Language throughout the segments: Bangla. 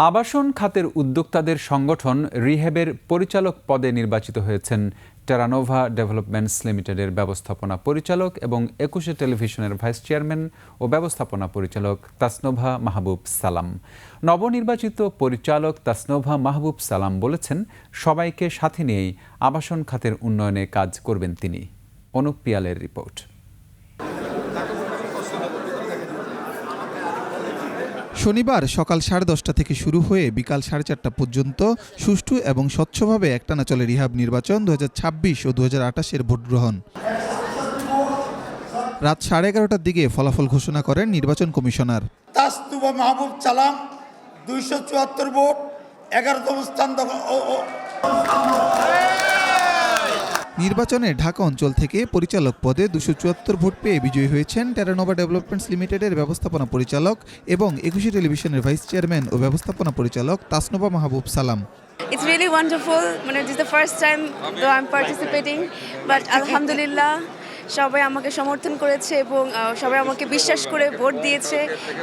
আবাসন খাতের উদ্যোক্তাদের সংগঠন রিহ্যাবের পরিচালক পদে নির্বাচিত হয়েছেন টেরানোভা ডেভেলপমেন্টস লিমিটেডের ব্যবস্থাপনা পরিচালক এবং ২১ টেলিভিশনের ভাইস চেয়ারম্যান ও ব্যবস্থাপনা পরিচালক তাসনোভা মাহবুব সালাম। নবনির্বাচিত পরিচালক তাসনোভা মাহবুব সালাম বলেছেন, সবাইকে সাথে নিয়েই আবাসন খাতের উন্নয়নে কাজ করবেন তিনি। অনুপ পিয়ালের রিপোর্ট। শনিবার সকাল 10:30 থেকে শুরু হয়ে বিকাল 4:30 পর্যন্ত সুষ্ঠু এবং স্বচ্ছভাবে একটানা চলে রিহ্যাব নির্বাচন 2026 ও 2028-এর ভোট গ্রহণ। রাত 11:30টার দিকে ফলাফল ঘোষণা করেন নির্বাচন কমিশনার। তাসনোভা মাহবুব সালাম 274 ভোট, 11তম স্থান দখল। নির্বাচনে ঢাকা অঞ্চল থেকে পরিচালক পদে 274 ভোট পেয়ে বিজয়ী হয়েছেন টেরানোভা ডেভেলপমেন্টস লিমিটেডের ব্যবস্থাপনা পরিচালক এবং 21 টেলিভিশনের ভাইস চেয়ারম্যান ও ব্যবস্থাপনা পরিচালক তাসনোভা মাহবুব সালাম। It's really wonderful. This is the first time though I'm participating, but alhamdulillah সবাই আমাকে সমর্থন করেছে এবং সবাই আমাকে বিশ্বাস করে ভোট দিয়েছে।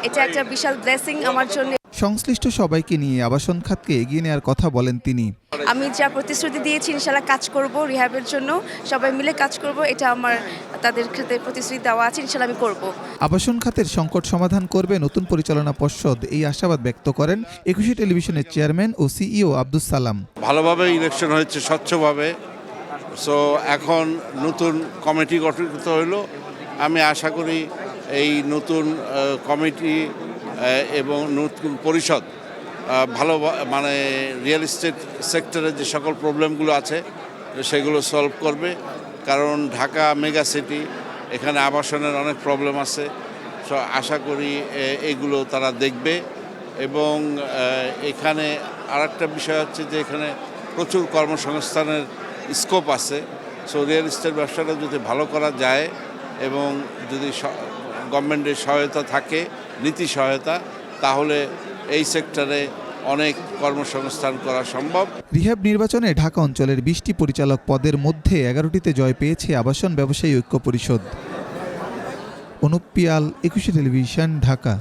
এটা একটা বিশাল ব্লেসিং আমার জন্য। সংশ্লিষ্ট সবাইকে নিয়ে আবাসন খাতকে এগিয়ে নেওয়ার কথা বলেন তিনি। আমি যা প্রতিশ্রুতি দিয়েছি ইনশাআল্লাহ কাজ করব, রিহ্যাবের জন্য সবাই মিলে কাজ করব, এটা আমার তাদের খাতে প্রতিশ্রুতি দেওয়া আছে, ইনশাআল্লাহ আমি করব। আবাসন খাতের সংকট সমাধান করবে নতুন পরিচালনা পর্ষদ, এই আশাবাদ ব্যক্ত করেন 21 টেলিভিশনের চেয়ারম্যান ও সিইও আব্দুস সালাম। ভালোভাবে ইলেকশন হয়েছে, স্বচ্ছভাবে। সো এখন নতুন কমিটি গঠিত হলো। আমি আশা করি এই নতুন কমিটি এবং নতুন পরিষদ ভালো রিয়েল এস্টেট সেক্টরে যে সকল প্রবলেমগুলো আছে সেগুলো সলভ করবে। কারণ ঢাকা মেগা সিটি, এখানে আবাসনের অনেক প্রবলেম আছে। সো আশা করি এগুলো তারা দেখবে। এবং এখানে আরেকটা বিষয় হচ্ছে যে এখানে প্রচুর কর্মসংস্থানের স্কোপ আছে। সো রিয়েল এস্টেট ব্যবসাটা যদি ভালো করা যায় এবং যদি গভর্নমেন্টের সহায়তা থাকে, নীতি সহায়তা, তাহলে এই সেক্টরে অনেক কর্মসংস্থান করা সম্ভব। রিহ্যাব নির্বাচনে ঢাকা অঞ্চলের 20টি পরিচালক পদের মধ্যে 11টিতে জয় পেয়েছে আবাসন ব্যবসায়ী ঐক্য পরিষদ। অনুপ পিয়াল, 21 টেলিভিশন, ঢাকা।